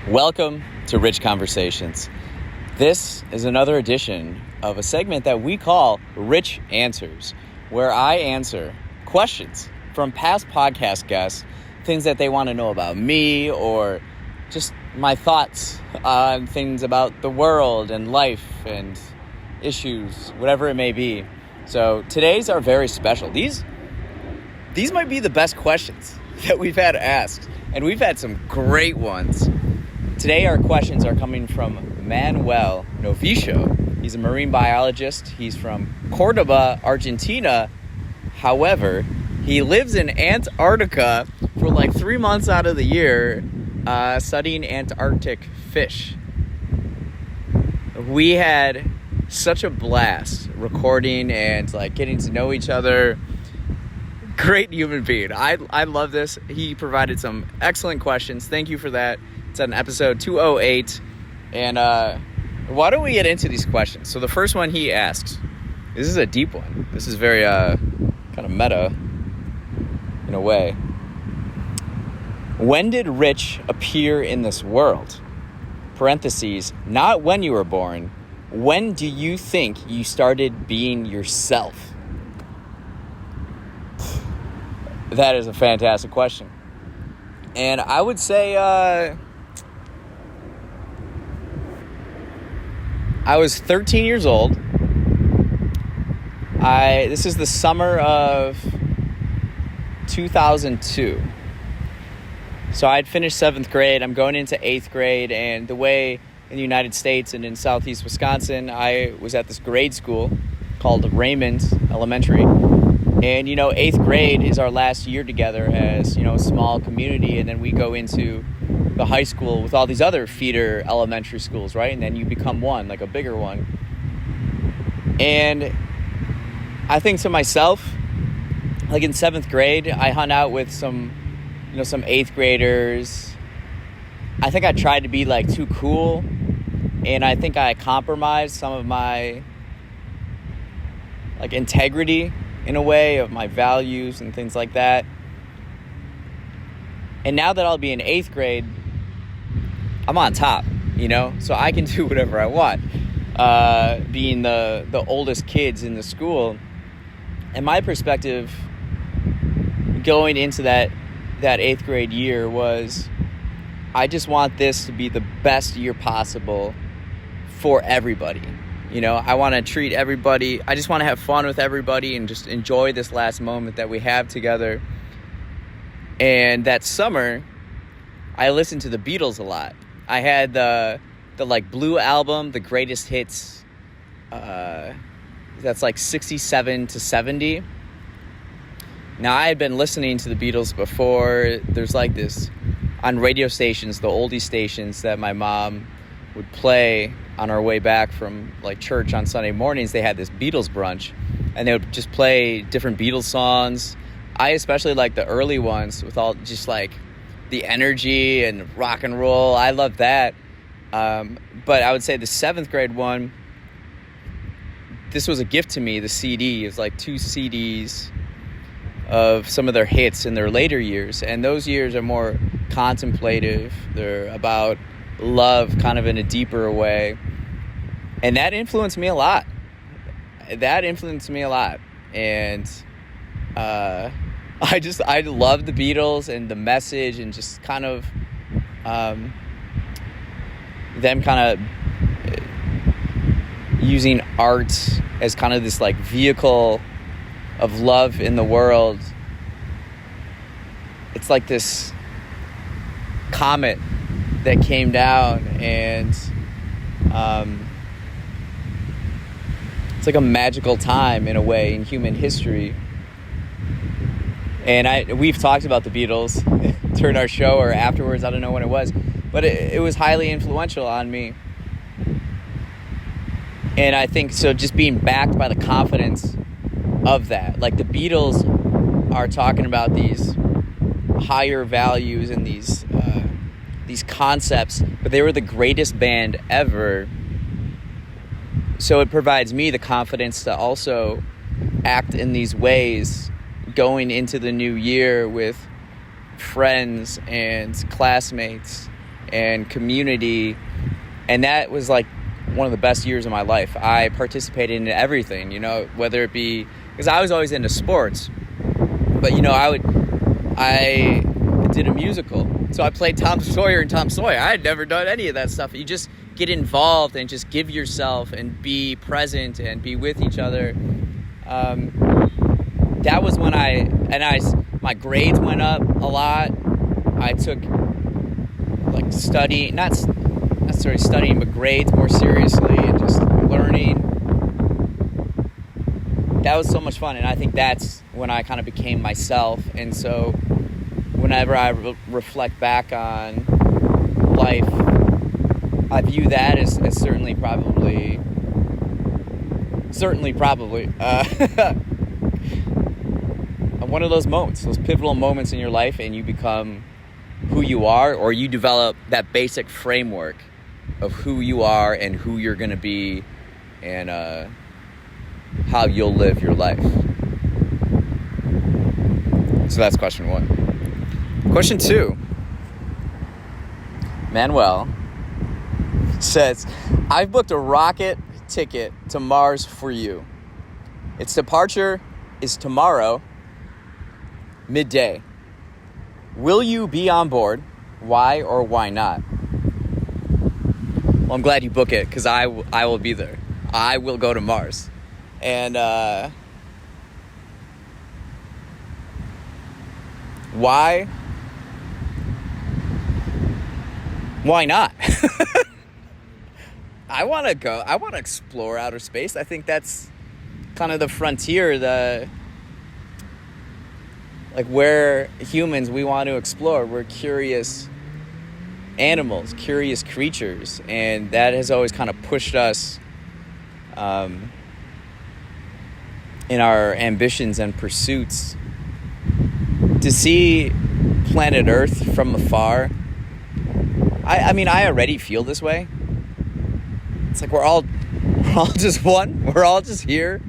Welcome to Rich Conversations. This is another edition of a segment that we call Rich Answers, where I answer questions from past podcast guests, things that they want to know about me or just my thoughts on things about the world and life and issues, whatever it may be. So today's are very special. These might be the best questions that we've had asked, and we've had some great ones. Today our questions are coming from Manuel Novillo. He's a marine biologist. He's from Córdoba, Argentina. However, he lives in Antarctica for like 3 months out of the year, studying Antarctic fish. We had such a blast recording and getting to know each other. Great human being. I love this. He provided some excellent questions. Thank you for that. It's on episode 208. And why don't we get into these questions? So the first one he asks, this is a deep one. This is very kind of meta in a way. When did Rich appear in this world? Parentheses, not when you were born. When do you think you started being yourself? That is a fantastic question. And I would say I was 13 years old. This is the summer of 2002. So I'd finished 7th grade. I'm going into 8th grade. And the way in the United States and in southeast Wisconsin, I was at this grade school called Raymond Elementary. And, 8th grade is our last year together as, a small community. And then we go into the high school with all these other feeder elementary schools, right? And then you become one, like a bigger one. And I think to myself, like in 7th grade, I hung out with some 8th graders. I think I tried to be too cool. And I think I compromised some of my integrity in a way of my values and things like that. And now that I'll be in 8th grade, I'm on top, so I can do whatever I want, being the oldest kids in the school. And my perspective going into that 8th grade year was, I just want this to be the best year possible for everybody. I want to treat everybody, I just want to have fun with everybody and just enjoy this last moment that we have together. And that summer, I listened to the Beatles a lot. I had the Blue album, the greatest hits, that's 67 to 70. Now, I had been listening to the Beatles before. There's this on radio stations, the oldie stations that my mom would play on our way back from church on Sunday mornings. They had this Beatles brunch, and they would just play different Beatles songs. I especially like the early ones with all just the energy and rock and roll. I love that. But I would say the 7th grade one, this was a gift to me. The CD is 2 CDs of some of their hits in their later years. And those years are more contemplative. They're about love kind of in a deeper way. And that influenced me a lot. And I love the Beatles and the message and just kind of them kind of using art as kind of this vehicle of love in the world. It's this comet that came down, and it's a magical time in a way in human history. And we've talked about the Beatles during our show or afterwards. I don't know when it was, but it was highly influential on me. And I think so, just being backed by the confidence of that. The Beatles are talking about these higher values and these concepts, but they were the greatest band ever. So it provides me the confidence to also act in these ways going into the new year with friends and classmates and community. And that was like one of the best years of my life. I participated in everything, you know, whether it be, because I was always into sports, but you know, I did a musical. So I played Tom Sawyer and Tom Sawyer. I had never done any of that stuff. You just get involved and just give yourself and be present and be with each other. That was when my grades went up a lot. I took like studying, not necessarily studying, but grades more seriously and just learning. That was so much fun, and I think that's when I kind of became myself. And so whenever I reflect back on life, I view that as certainly probably one of those moments, those pivotal moments in your life, and you become who you are, or you develop that basic framework of who you are and who you're going to be, and how you'll live your life. So that's question 1. Question 2. Manuel says, I've booked a rocket ticket to Mars for you. Its departure is tomorrow, midday. Will you be on board? Why or why not? Well, I'm glad you book it, because I will be there. I will go to Mars. And why? Why not? I want to go. I want to explore outer space. I think that's kind of the frontier, like where humans, we want to explore. We're curious animals, curious creatures, and that has always kind of pushed us in our ambitions and pursuits. To see planet Earth from afar, I mean, I already feel this way. It's like we're all just one. We're all just here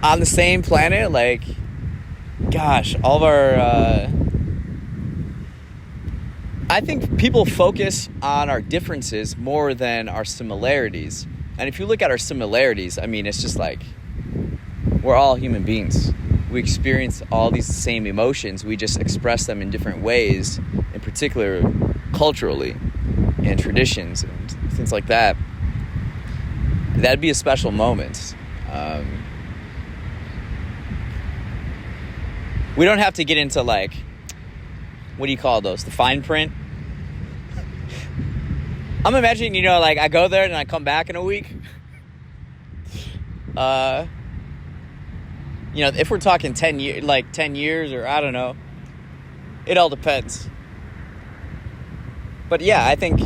on the same planet. Like, gosh, all of our... I think people focus on our differences more than our similarities. And if you look at our similarities, I mean, it's just like we're all human beings. We experience all these same emotions. We just express them in different ways, in particular culturally and traditions and things like that. That'd be a special moment. We don't have to get into, like, what do you call those? The fine print? I'm imagining, you know, like I go there and I come back in a week. You know, if we're talking 10 years, or I don't know, it all depends. But yeah, I think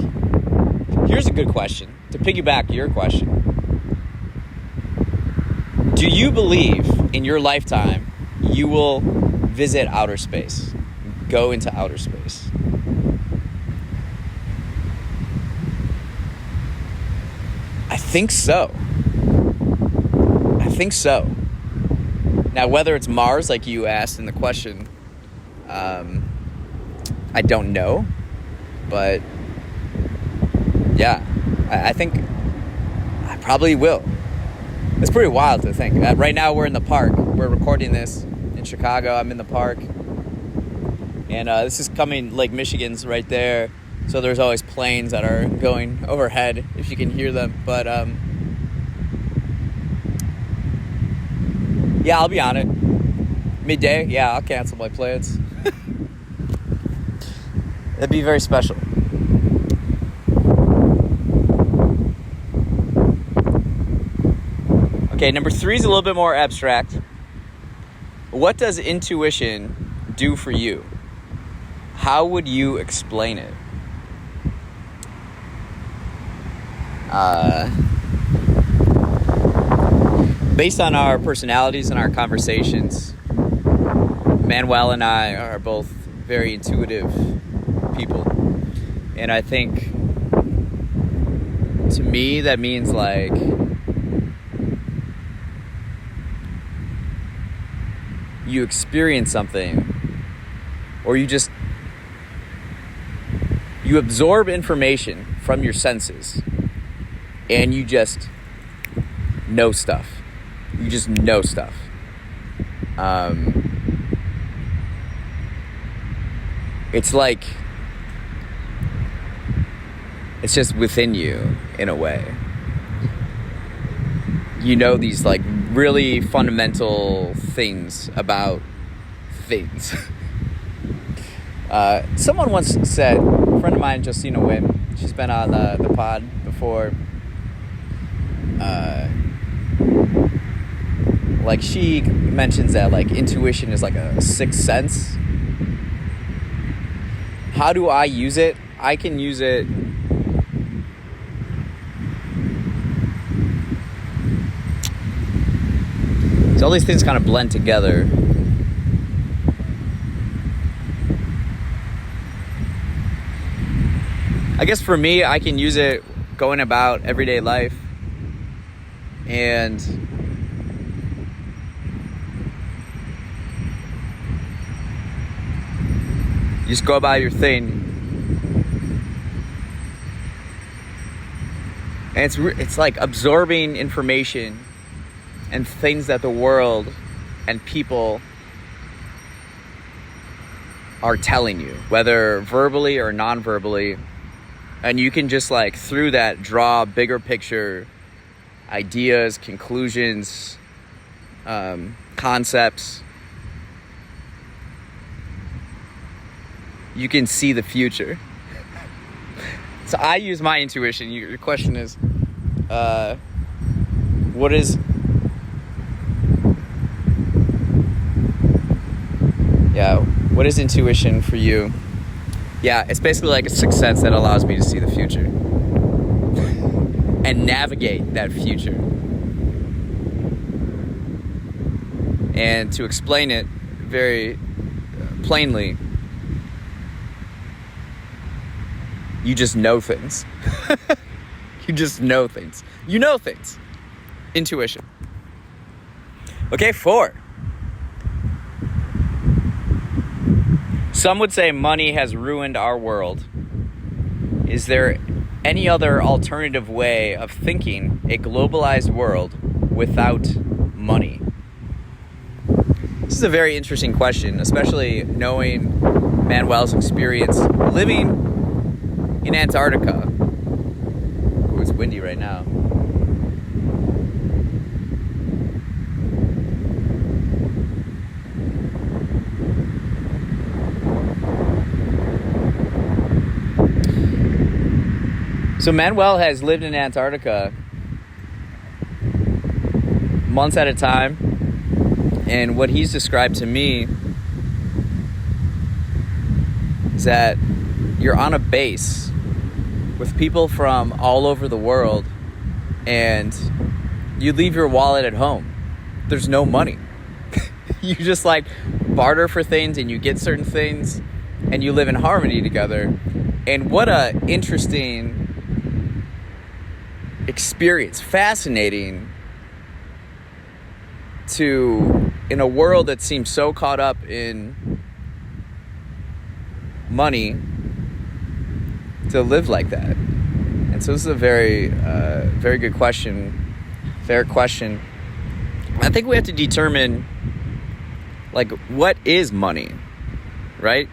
here's a good question to piggyback your question. Do you believe in your lifetime you will visit outer space, go into outer space? I think so. Now, whether it's Mars, like you asked in the question, I don't know. But, yeah, I think I probably will. It's pretty wild to think. Right now, we're in the park. We're recording this in Chicago. I'm in the park. And this is coming, Lake Michigan's right there. So there's always planes that are going overhead, if you can hear them. But, yeah, I'll be on it. Midday, yeah, I'll cancel my plans. That'd be very special. Okay, number 3 is a little bit more abstract. What does intuition do for you? How would you explain it? Based on our personalities and our conversations, Manuel and I are both very intuitive people. And I think, to me, that means like you experience something, or you just You absorb information from your senses, and you just know stuff. You just know stuff. It's like, it's just within you in a way. You know these like really fundamental things about things. Someone once said, a friend of mine, Justina Wynn, she's been on the pod before. Like she mentions that like intuition is like a sixth sense. How do I use it? I can use it so all these things kind of blend together. I guess for me, I can use it going about everyday life and just go about your thing. And it's like absorbing information and things that the world and people are telling you, whether verbally or non-verbally. And you can just like through that draw bigger picture ideas, conclusions, concepts. You can see the future. So I use my intuition. Your question is, what is intuition for you? Yeah, it's basically like a sixth sense that allows me to see the future and navigate that future. And to explain it very plainly, you just know things. You just know things. You know things. Intuition. Okay, 4. Some would say money has ruined our world. Is there any other alternative way of thinking a globalized world without money? This is a very interesting question, especially knowing Manuel's experience living in Antarctica. Ooh, it's windy right now. So Manuel has lived in Antarctica months at a time, and what he's described to me is that you're on a base with people from all over the world, and you leave your wallet at home. There's no money. You just like barter for things, and you get certain things, and you live in harmony together. And what a interesting experience, fascinating to, in a world that seems so caught up in money, to live like that. And so this is a very, very good question, fair question. I think we have to determine, like, what is money, right?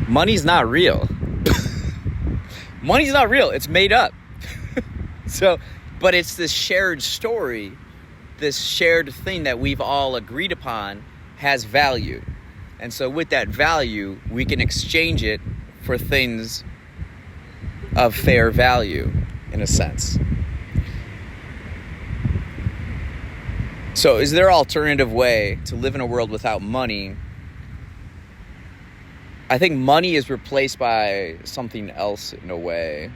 Money's not real. Money's not real. It's made up. So, but it's this shared story, this shared thing that we've all agreed upon has value. And so with that value, we can exchange it for things of fair value, in a sense. So is there an alternative way to live in a world without money? I think money is replaced by something else in a way.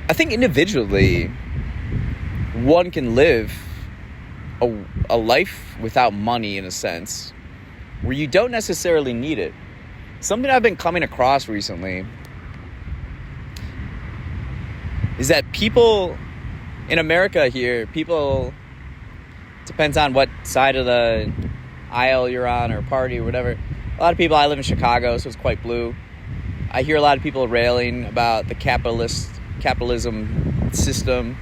I think individually, one can live a life without money, in a sense, where you don't necessarily need it. Something I've been coming across recently is that people in America here, people, depends on what side of the aisle you're on or party or whatever. A lot of people, I live in Chicago, so it's quite blue. I hear a lot of people railing about the capitalism system.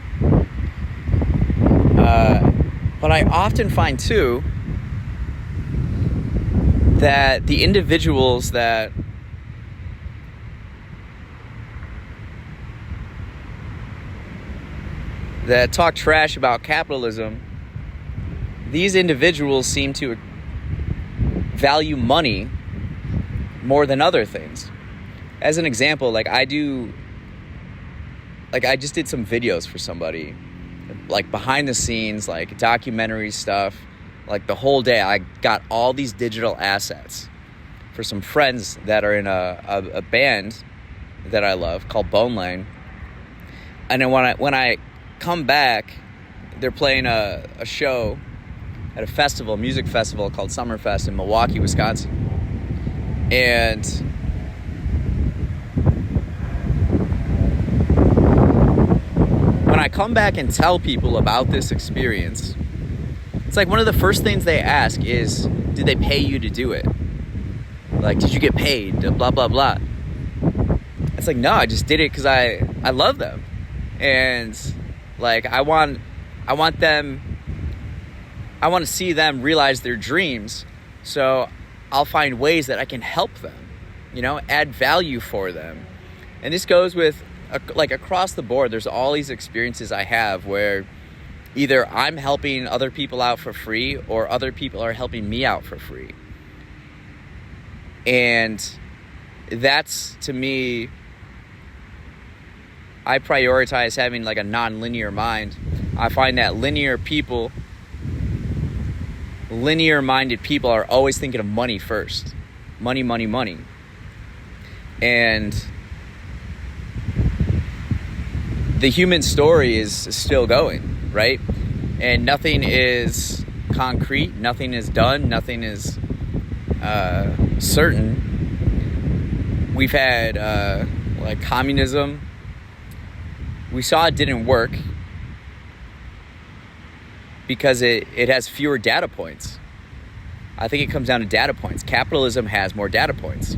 But I often find, too, that the individuals that talk trash about capitalism, these individuals seem to value money more than other things. As an example, I just did some videos for somebody, behind the scenes, documentary stuff. The whole day, I got all these digital assets for some friends that are in a band that I love called Bone Lane. And then when I come back, they're playing a show at a festival, music festival called Summerfest in Milwaukee, Wisconsin. And when I come back and tell people about this experience, it's one of the first things they ask is, did they pay you to do it? Did you get paid? Blah, blah, blah. It's no, I just did it because I love them. And I want to see them realize their dreams. So I'll find ways that I can help them, add value for them. And this goes with across the board. There's all these experiences I have where either I'm helping other people out for free or other people are helping me out for free. And that's, to me, I prioritize having a non-linear mind. I find that linear-minded people are always thinking of money first. Money, money, money. And the human story is still going, right? And nothing is concrete, nothing is done, nothing is certain. We've had communism. We saw it didn't work because it has fewer data points. I think it comes down to data points. Capitalism has more data points.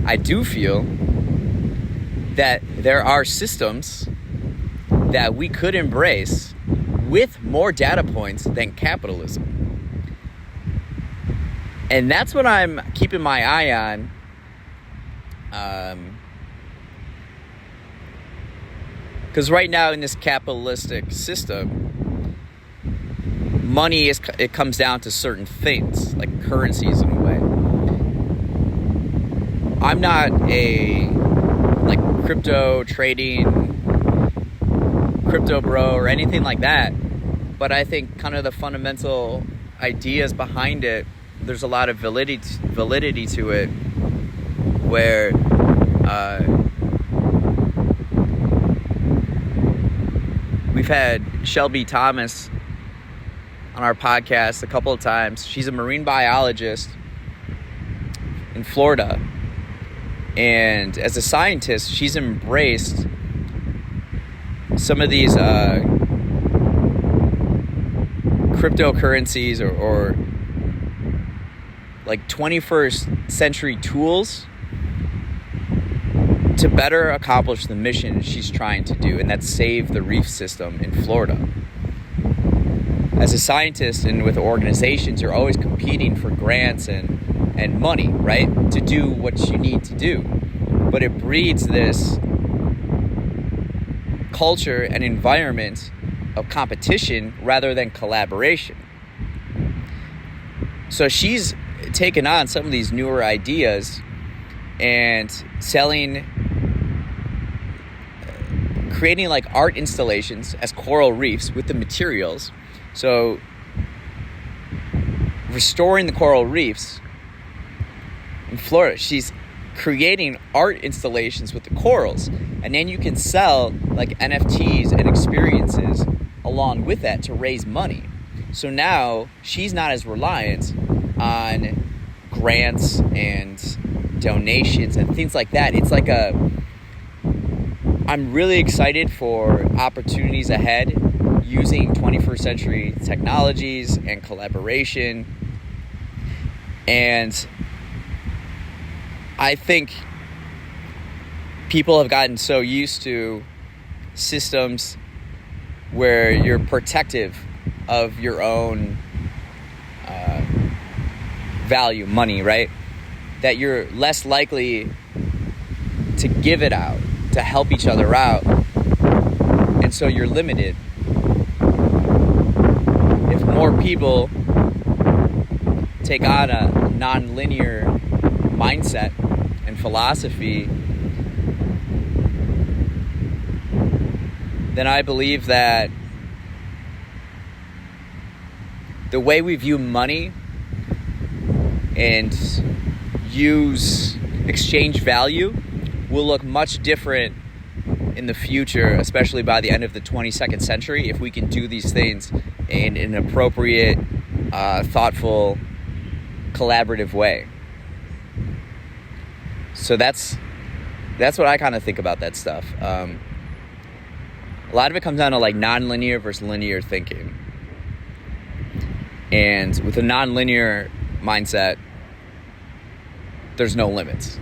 I do feel that there are systems that we could embrace with more data points than capitalism. And that's what I'm keeping my eye on. Because right now in this capitalistic system, money it comes down to certain things, like currencies in a way. I'm not a crypto trading, crypto bro or anything like that, but I think kind of the fundamental ideas behind it, there's a lot of validity to it, where we've had Shelby Thomas on our podcast a couple of times. She's a marine biologist in Florida. And as a scientist, she's embraced some of these cryptocurrencies or 21st century tools to better accomplish the mission she's trying to do, and that's save the reef system in Florida. As a scientist and with organizations, you're always competing for grants and money, right, to do what you need to do. But it breeds this culture and environment of competition rather than collaboration. So she's taken on some of these newer ideas and creating art installations as coral reefs with the materials. So restoring the coral reefs in Florida, she's creating art installations with the corals, and then you can sell NFTs and experiences along with that to raise money. So now she's not as reliant on grants and donations and things like that. It's I'm really excited for opportunities ahead using 21st century technologies and collaboration And I think people have gotten so used to systems where you're protective of your own value, money, right? That you're less likely to give it out, to help each other out. And so you're limited. If more people take on a non-linear mindset and philosophy, then I believe that the way we view money and exchange value will look much different in the future, especially by the end of the 22nd century, if we can do these things in an appropriate, thoughtful, collaborative way. So that's what I kind of think about that stuff. A lot of it comes down to like non-linear versus linear thinking. And with a non-linear mindset, there's no limits.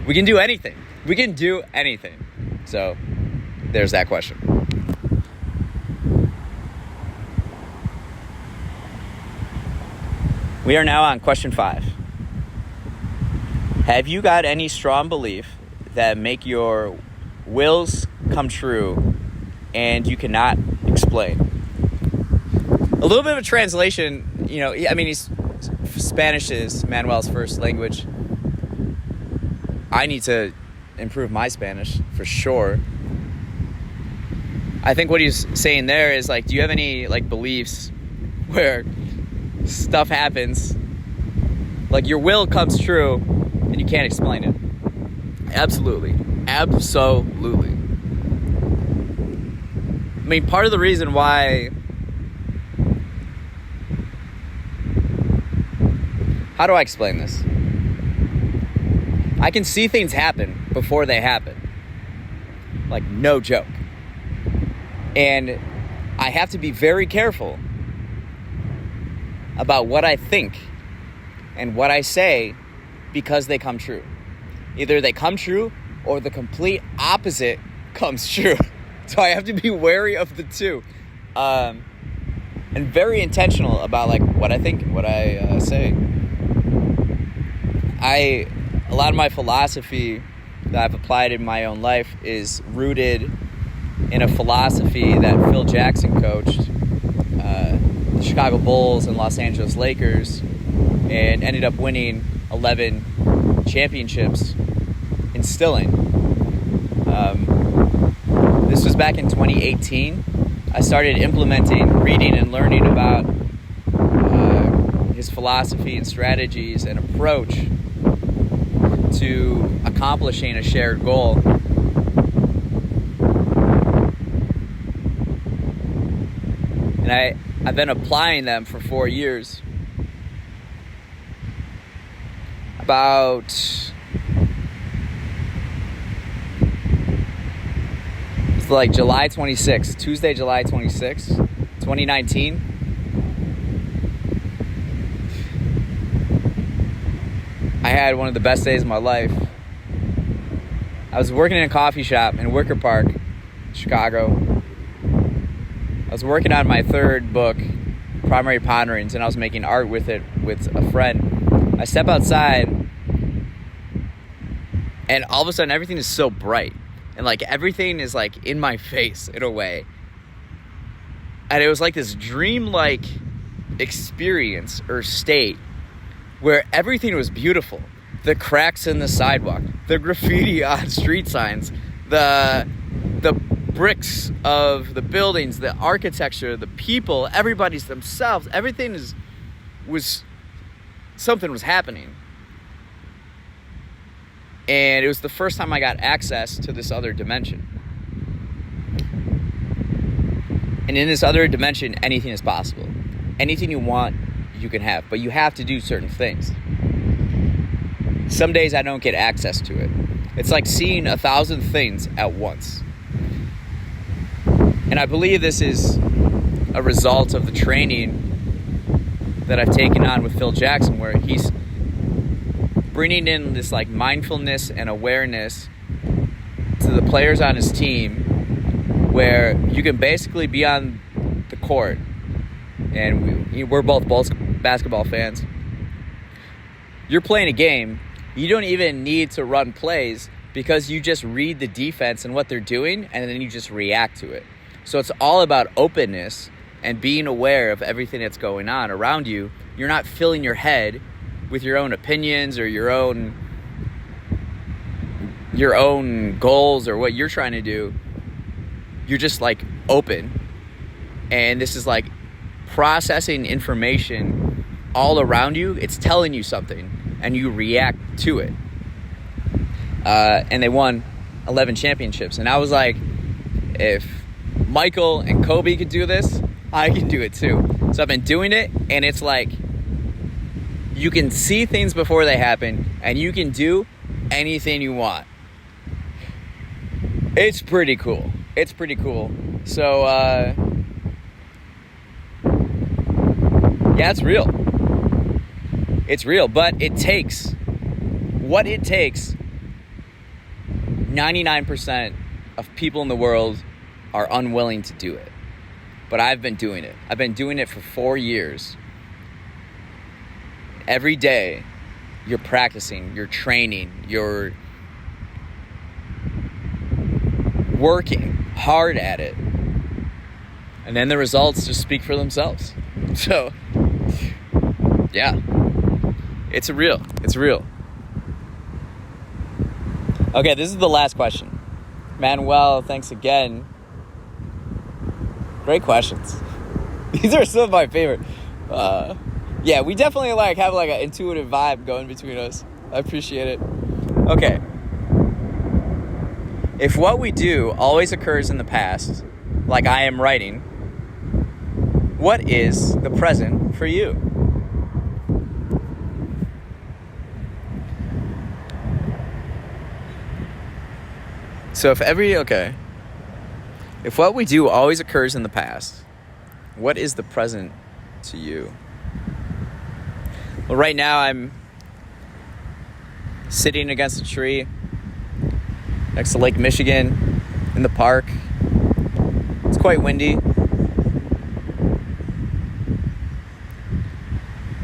We can do anything. We can do anything. So there's that question. We are now on question 5. Have you got any strong belief that make your wills come true and you cannot explain? A little bit of a translation, Spanish is Manuel's first language. I need to improve my Spanish for sure. I think what he's saying there is like, do you have any like beliefs where stuff happens, like your will comes true and you can't explain it? Absolutely. I mean, part of the reason why, how do I explain this? I can see things happen before they happen. Like, no joke. And I have to be very careful about what I think and what I say because they come true. Either they come true or the complete opposite comes true. So I have to be wary of the two. And very intentional about like what I think, what I say. A lot of my philosophy that I've applied in my own life is rooted in a philosophy that Phil Jackson coached, the Chicago Bulls and Los Angeles Lakers, and ended up winning 11 championships, instilling. This was back in 2018. I started implementing, reading and learning about his philosophy and strategies and approach to accomplishing a shared goal. And I've been applying them for 4 years. About it's like July 26th, Tuesday, July 26th, 2019. I had one of the best days of my life. I was working in a coffee shop in Wicker Park, Chicago. I was working on my third book, Primary Ponderings, and I was making art with it with a friend. I step outside, and all of a sudden everything is so bright. And like everything is like in my face in a way. And it was like this dream-like experience or state where everything was beautiful. The cracks in the sidewalk, the graffiti on street signs, the bricks of the buildings, the architecture, the people, everybody's themselves. Everything something was happening. And it was the first time I got access to this other dimension. And in this other dimension, anything is possible. Anything you want, you can have. But you have to do certain things. Some days I don't get access to it. It's like seeing 1,000 things at once. And I believe this is a result of the training that I've taken on with Phil Jackson, where he's bringing in this like mindfulness and awareness to the players on his team, where you can basically be on the court, and we're both basketball fans. You're playing a game. You don't even need to run plays, because you just read the defense and what they're doing, and then you just react to it. So it's all about openness and being aware of everything that's going on around you. You're not filling your head with your own opinions or your own goals or what you're trying to do. You're just like open. And this is like processing information all around you. It's telling you something, and you react to it. And they won 11 championships. And I was like, if Michael and Kobe could do this, I can do it too. So I've been doing it, and it's like you can see things before they happen, and you can do anything you want. It's pretty cool. So, yeah, it's real. It's real, but it takes 99% of people in the world are unwilling to do it. But I've been doing it. I've been doing it for 4 years. Every day, you're practicing, you're training, you're working hard at it. And then the results just speak for themselves. So, yeah. It's real. Okay, this is the last question. Manuel, thanks again. Great questions. These are some of my favorite. Yeah, we definitely have an intuitive vibe going between us. I appreciate it. Okay. If what we do always occurs in the past, like I am writing, what is the present for you? So if what we do always occurs in the past, what is the present to you? Well, right now I'm sitting against a tree next to Lake Michigan in the park. It's quite windy.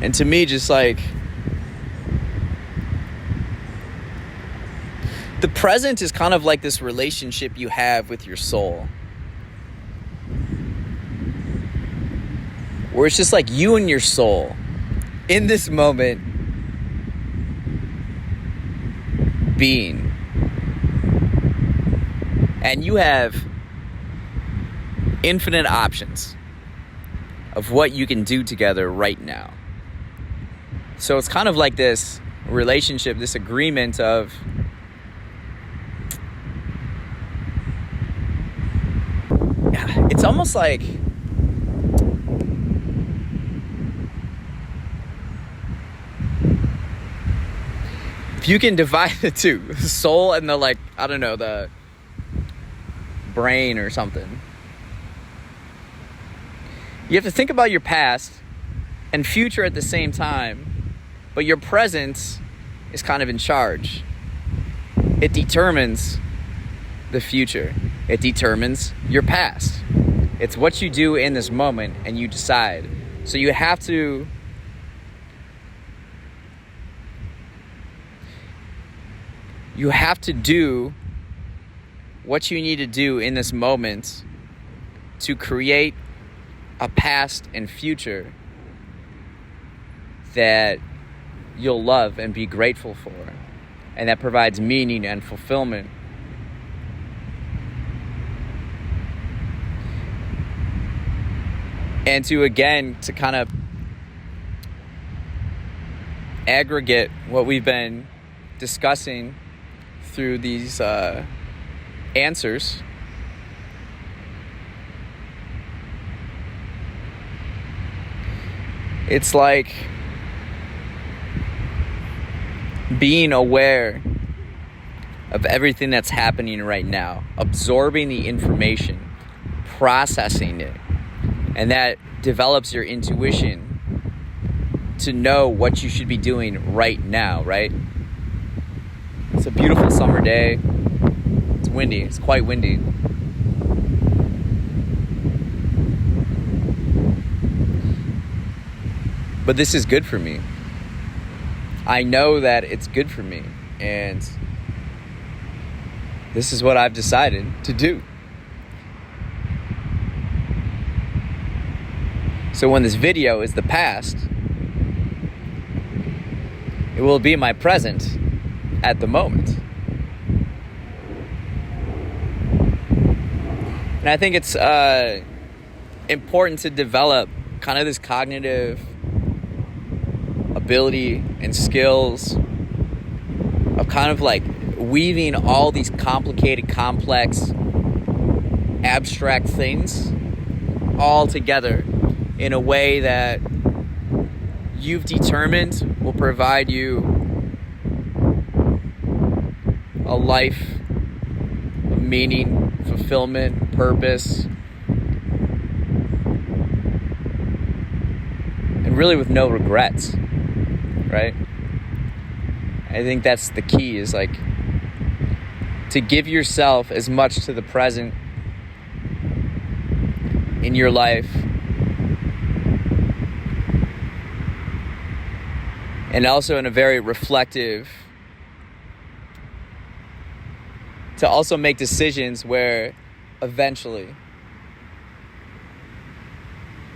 And to me, just like the present is kind of like this relationship you have with your soul, where it's just like you and your soul in this moment being. And you have infinite options of what you can do together right now. So it's kind of like this relationship, this agreement of it's almost like if you can divide the two, the soul and the brain or something. You have to think about your past and future at the same time, but your present is kind of in charge. It determines the future. It determines your past. It's what you do in this moment, and you decide. So you have to do what you need to do in this moment to create a past and future that you'll love and be grateful for, and that provides meaning and fulfillment. And to kind of aggregate what we've been discussing through these answers, it's like being aware of everything that's happening right now, absorbing the information, processing it, and that develops your intuition to know what you should be doing right now, right? It's a beautiful summer day. It's windy. It's quite windy. But this is good for me. I know that it's good for me. And this is what I've decided to do. So when this video is the past, it will be my present at the moment. And I think it's important to develop kind of this cognitive ability and skills of kind of like weaving all these complicated, complex, abstract things all together in a way that you've determined will provide you a life of meaning, fulfillment, purpose, and really with no regrets, right? I think that's the key, is like to give yourself as much to the present in your life, and also in a very reflective, to also make decisions where eventually,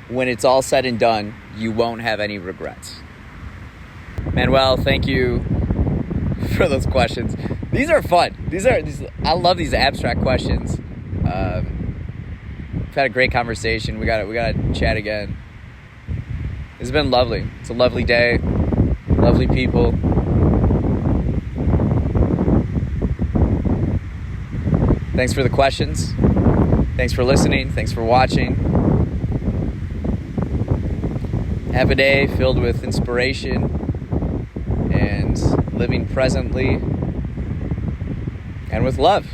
when it's all said and done, you won't have any regrets. Manuel, thank you for those questions. These are fun. I love these abstract questions. We've had a great conversation. We gotta chat again. It's been lovely. It's a lovely day. Lovely people. Thanks for the questions. Thanks for listening. Thanks for watching. Have a day filled with inspiration and living presently and with love.